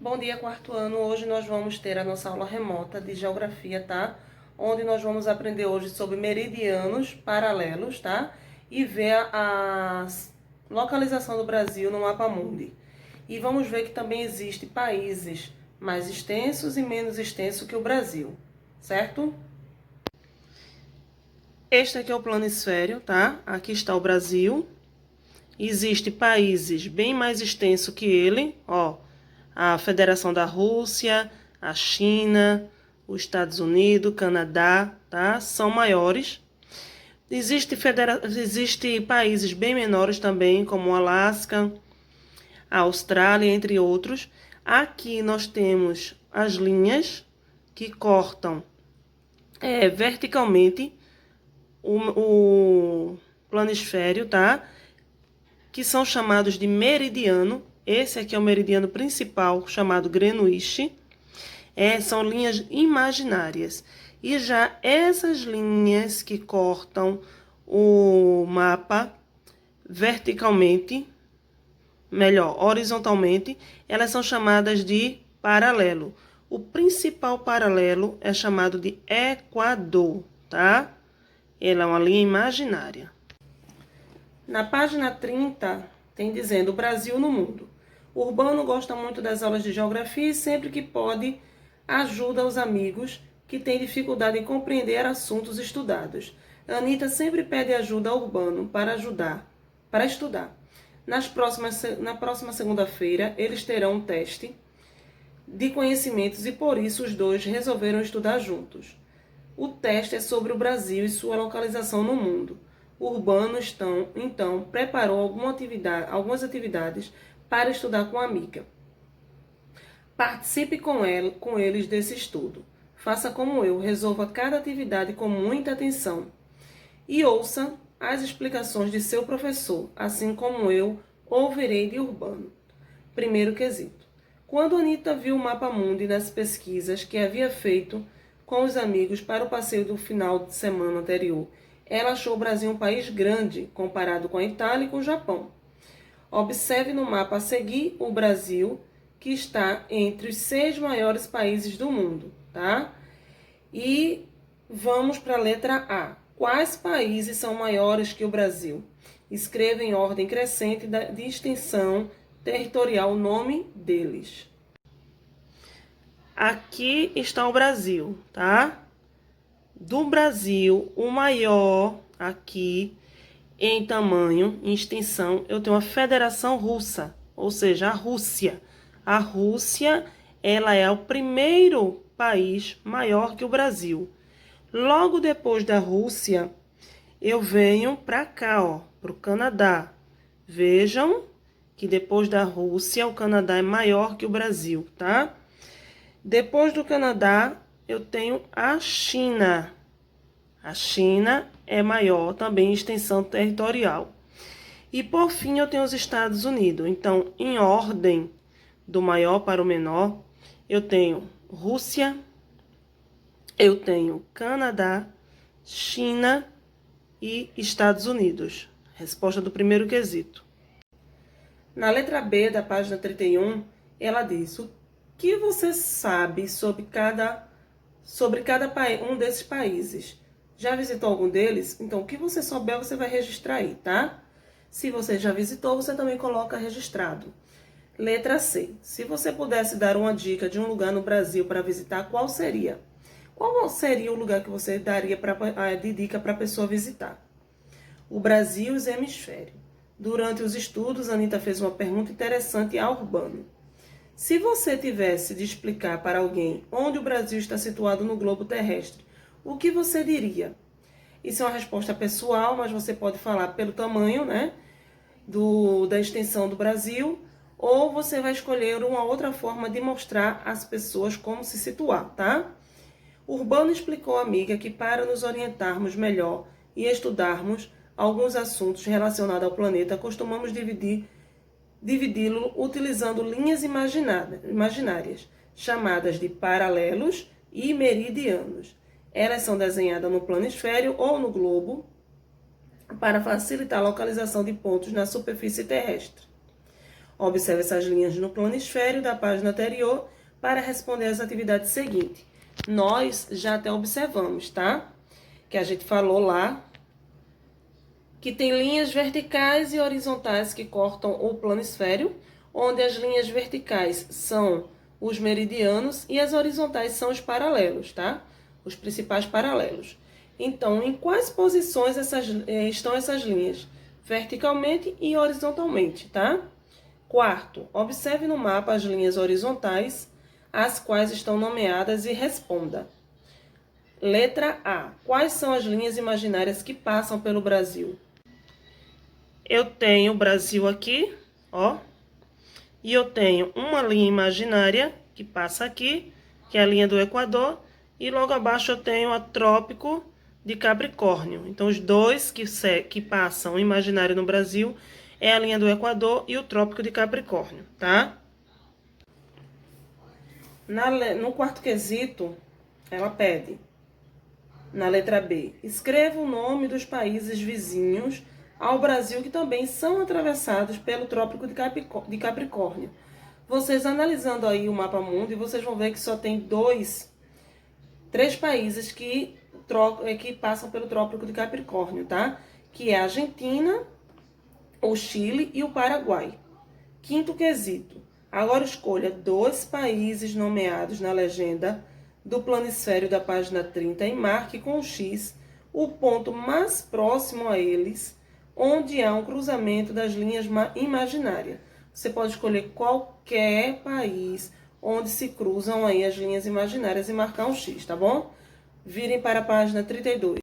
Bom dia, quarto ano. Hoje nós vamos ter a nossa aula remota de geografia, tá? Onde nós vamos aprender hoje sobre meridianos paralelos, tá? E ver a localização do Brasil no mapa mundi. E vamos ver que também existem países mais extensos e menos extensos que o Brasil, certo? Este aqui é o planisfério, tá? Aqui está o Brasil. Existem países bem mais extensos que ele, ó. A Federação da Rússia, a China, os Estados Unidos, Canadá, tá? São maiores. Existem países bem menores também, como o Alasca, a Austrália, entre outros. Aqui nós temos as linhas que cortam verticalmente o planisfério, tá? Que são chamados de meridiano. Esse aqui é o meridiano principal, chamado Greenwich. São linhas imaginárias. E já essas linhas que cortam o mapa verticalmente, melhor, horizontalmente, elas são chamadas de paralelo. O principal paralelo é chamado de equador, tá? Ela é uma linha imaginária. Na página 30, tem dizendo o Brasil no mundo. O Urbano gosta muito das aulas de geografia e sempre que pode ajuda os amigos que têm dificuldade em compreender assuntos estudados. Anita sempre pede ajuda ao Urbano para estudar. Na próxima segunda-feira, eles terão um teste de conhecimentos e por isso os dois resolveram estudar juntos. O teste é sobre o Brasil e sua localização no mundo. O Urbano então preparou algumas atividades para estudar com a amiga. Participe com eles desse estudo. Faça como eu, resolva cada atividade com muita atenção. E ouça as explicações de seu professor, assim como eu ouvirei de Urbano. Primeiro quesito. Quando Anita viu o mapa mundi nas pesquisas que havia feito com os amigos para o passeio do final de semana anterior, ela achou o Brasil um país grande, comparado com a Itália e com o Japão. Observe no mapa a seguir o Brasil, que está entre os 6 maiores países do mundo, tá? E vamos para a letra A. Quais países são maiores que o Brasil? Escreva em ordem crescente de extensão territorial o nome deles. Aqui está o Brasil, tá? Do Brasil, o maior aqui em tamanho, em extensão, eu tenho a Federação Russa, ou seja, a Rússia. A Rússia, ela é o primeiro país maior que o Brasil. Logo depois da Rússia, eu venho para cá, ó, para o Canadá. Vejam que depois da Rússia, o Canadá é maior que o Brasil, tá? Depois do Canadá, eu tenho a China. A China é maior também em extensão territorial. E por fim, eu tenho os Estados Unidos. Então, em ordem do maior para o menor, eu tenho Rússia, eu tenho Canadá, China e Estados Unidos. Resposta do primeiro quesito. Na letra B da página 31, ela diz: o que você sabe sobre cada um desses países? Já visitou algum deles? Então, o que você souber, você vai registrar aí, tá? Se você já visitou, você também coloca registrado. Letra C. Se você pudesse dar uma dica de um lugar no Brasil para visitar, qual seria? Qual seria o lugar que você daria de dica para a pessoa visitar? O Brasil e os hemisférios. Durante os estudos, a Anita fez uma pergunta interessante ao Urbano. Se você tivesse de explicar para alguém onde o Brasil está situado no globo terrestre, o que você diria? Isso é uma resposta pessoal, mas você pode falar pelo tamanho, né, da extensão do Brasil, ou você vai escolher uma outra forma de mostrar às pessoas como se situar, tá? Urbano explicou à amiga que para nos orientarmos melhor e estudarmos alguns assuntos relacionados ao planeta, costumamos dividi-lo utilizando linhas imaginárias, chamadas de paralelos e meridianos. Elas são desenhadas no planisfério ou no globo para facilitar a localização de pontos na superfície terrestre. Observe essas linhas no planisfério da página anterior para responder às atividades seguintes. Nós já até observamos, tá? Que a gente falou lá que tem linhas verticais e horizontais que cortam o planisfério, onde as linhas verticais são os meridianos e as horizontais são os paralelos, tá? Os principais paralelos. Então, em quais posições estão essas linhas? Verticalmente e horizontalmente, tá? Quarto, observe no mapa as linhas horizontais, as quais estão nomeadas e responda. Letra A. Quais são as linhas imaginárias que passam pelo Brasil? Eu tenho o Brasil aqui, ó. E eu tenho uma linha imaginária que passa aqui, que é a linha do Equador. E logo abaixo eu tenho a Trópico de Capricórnio. Então, os dois que passam imaginário no Brasil é a linha do Equador e o Trópico de Capricórnio, tá? No quarto quesito, ela pede, na letra B, escreva o nome dos países vizinhos ao Brasil que também são atravessados pelo Trópico de Capricórnio. Vocês analisando aí o mapa mundo, vocês vão ver que só tem três países que passam pelo Trópico de Capricórnio, tá? Que é a Argentina, o Chile e o Paraguai. Quinto quesito. Agora escolha 2 países nomeados na legenda do planisfério da página 30 e marque com o X o ponto mais próximo a eles, onde há um cruzamento das linhas imaginárias. Você pode escolher qualquer país onde se cruzam aí as linhas imaginárias e marcar um X, tá bom? Virem para a página 32.